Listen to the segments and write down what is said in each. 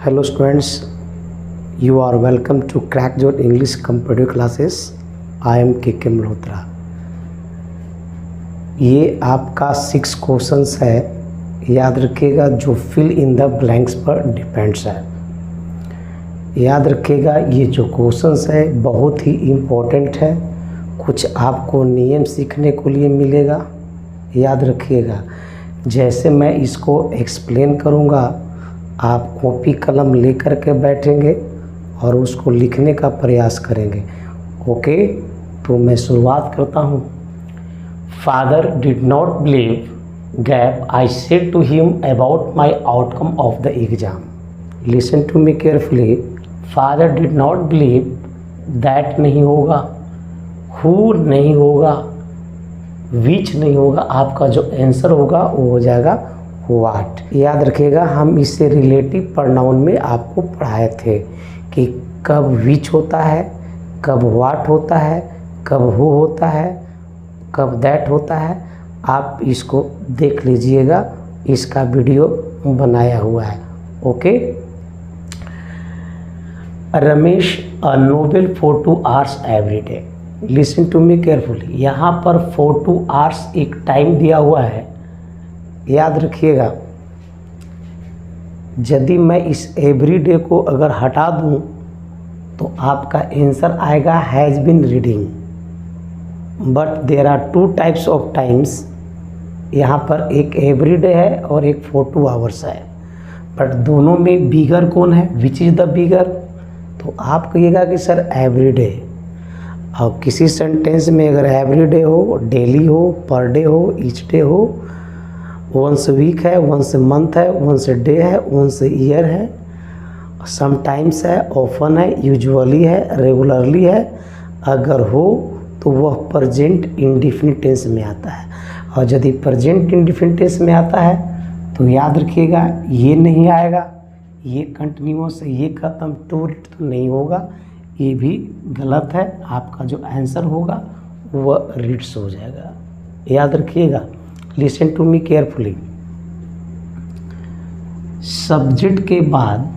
Hello students, you are welcome to Crackjot English Competitive Classes. I am KK Malhotra. ये आपका 6 questions है, याद रखिएगा, जो फिल इन द ब्लैंक्स पर डिपेंड्स है। याद रखिएगा ये जो क्वेश्चंस है बहुत ही इम्पोर्टेंट है, कुछ आपको नियम सीखने को लिए मिलेगा। याद रखिएगा जैसे मैं इसको एक्सप्लेन करूँगा आप कॉपी कलम लेकर के बैठेंगे और उसको लिखने का प्रयास करेंगे। ओके, तो मैं शुरुआत करता हूँ। Father did not believe gap I said to him about my outcome of the exam. Listen to me carefully. Father did not believe, that नहीं होगा, हु नहीं होगा, विच नहीं होगा, आपका जो आंसर होगा वो हो जाएगा वाट। याद रखिएगा हम इससे रिलेटिव प्रोनाउन में आपको पढ़ाए थे कि कब विच होता है, कब वाट होता है, कब हु होता है, कब दैट होता है। आप इसको देख लीजिएगा, इसका वीडियो बनाया हुआ है। Okay. Ramesh a novel for 2 hours every day. Listen to me carefully. यहाँ पर 4 to 2 hours एक टाइम दिया हुआ है। याद रखिएगा यदि मैं इस एवरी डे को अगर हटा दूं तो आपका आंसर आएगा has been reading. But there are 2 types of times. यहाँ पर एक एवरी डे है और एक 4 to 2 hours है, बट दोनों में बिगर कौन है, विच इज़ द बिगर? तो आप कहिएगा कि सर एवरी डे। और किसी सेंटेंस में अगर एवरी डे हो, डेली हो, पर डे हो, ईच डे हो, वंस वीक है, वंस मंथ है, वंस डे है, वंस ईयर है, समटाइम्स है, ऑफन है, यूजुअली है, रेगुलरली है। अगर हो तो वह प्रेजेंट इंडेफिनिट टेंस में आता है। और यदि प्रेजेंट इंडेफिनिट टेंस में आता है तो याद रखिएगा ये नहीं आएगा, ये कंटिन्यूअस है, ये खत्म, टू तो नहीं होगा, ये भी गलत है। आपका जो आंसर होगा वह रीड्स हो जाएगा। याद रखिएगा। Listen to me carefully. Subject के बाद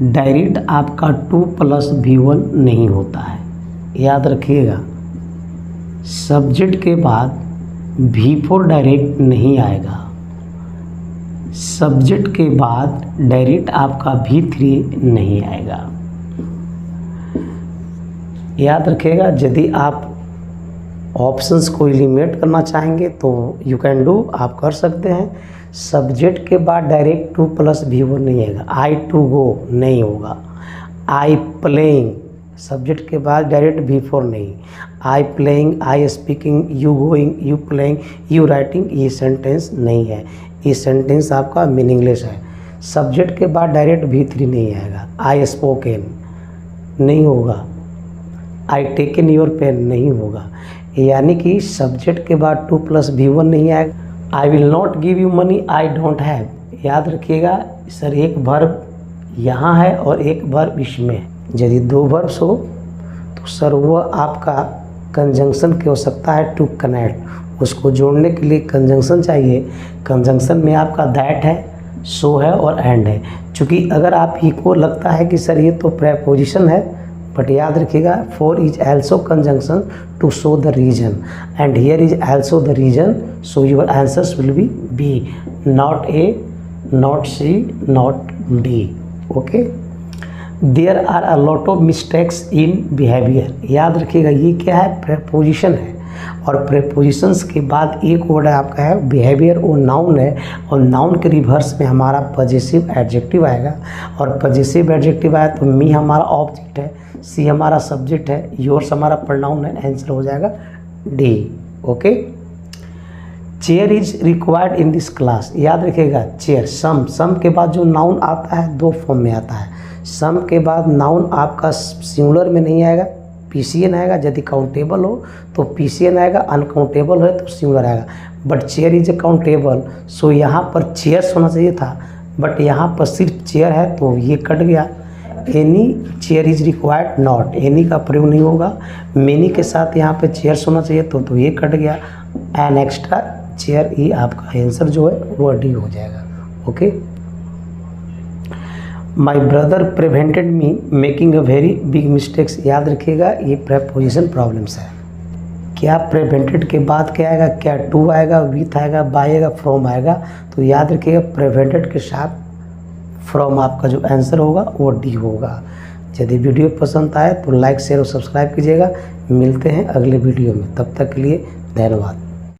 डायरेक्ट आपका 2 + V1 नहीं होता है। याद रखिएगा सब्जेक्ट के बाद V4 डायरेक्ट नहीं आएगा। सब्जेक्ट के बाद डायरेक्ट आपका V3 नहीं आएगा। याद रखिएगा यदि आप ऑप्शंस को एलिमिनेट करना चाहेंगे तो यू कैन डू, आप कर सकते हैं। सब्जेक्ट के बाद डायरेक्ट 2 + V1 नहीं आएगा। आई टू गो नहीं होगा। आई प्लेइंग, सब्जेक्ट के बाद डायरेक्ट V4 नहीं। I playing, I speaking, you going, you playing, you writing, ये सेंटेंस नहीं है। ये सेंटेंस आपका मीनिंगलेस है। सब्जेक्ट के बाद डायरेक्ट V3 नहीं आएगा। आई स्पोकन नहीं होगा। आई टेकन योर पेन नहीं होगा। यानी कि सब्जेक्ट के बाद 2 + V1 नहीं आएगा। I will not give you money, I don't have. याद रखिएगा सर एक वर्ब यहाँ है और एक वर्ब इसमें है। यदि 2 वर्ब्स हो तो सर वह आपका कंजंक्शन की हो सकता है, टू कनेक्ट। उसको जोड़ने के लिए कंजंक्शन चाहिए। कंजंक्शन में आपका दैट है, सो है और एंड है। चूँकि अगर आप ही को लगता है कि सर ये तो प्रेपोजिशन है, बट याद रखिएगा for is also conjunction to show the reason and here is also the reason, so your answers will be B, not A, not C, not D. Okay. There are a lot of mistakes in behaviour. याद रखिएगा ये क्या है, preposition है। और prepositions के बाद एक वर्ड आपका है बिहेवियर, वो नाउन है। और नाउन के रिवर्स में हमारा पॉजिटिव एडजेक्टिव आएगा। और पॉजिटिव एडजेक्टिव आया तो मी हमारा ऑब्जेक्ट है, सी हमारा सब्जेक्ट है, योर्स हमारा प्रोनाउन है। आंसर हो जाएगा D. Okay. Chair is required in this class. याद रखिएगा चेयर, सम के बाद जो नाउन आता है 2 फॉर्म में आता है। सम के बाद नाउन आपका सिंगुलर में नहीं आएगा, PCN आएगा। यदि काउंटेबल हो तो PCN आएगा, अनकाउंटेबल है तो सिंगुलर आएगा। बट चेयर इज काउंटेबल, सो यहाँ पर चेयर्स होना चाहिए था, बट यहाँ पर सिर्फ चेयर है तो ये कट गया। Any chair is required not, any का प्रयोग नहीं होगा। मेनी के साथ यहाँ पे चेयर्स होना चाहिए तो ये कट गया। एन एक्स्ट्रा चेयर, ही आपका आंसर जो है वो डी हो जाएगा। Okay. My brother prevented me making a very big mistakes, याद रखिएगा ये प्रेपोजिशन प्रॉब्लम्स है। क्या प्रिवेंटेड के बाद क्या आएगा, क्या टू आएगा, विथ आएगा, बाय आएगा, फ्रॉम आएगा। तो याद रखिएगा प्रिवेंटेड के साथ फ्रॉम आपका जो आंसर होगा वो डी होगा। यदि वीडियो पसंद आए तो लाइक शेयर और सब्सक्राइब कीजिएगा। मिलते हैं अगले वीडियो में, तब तक के लिए धन्यवाद।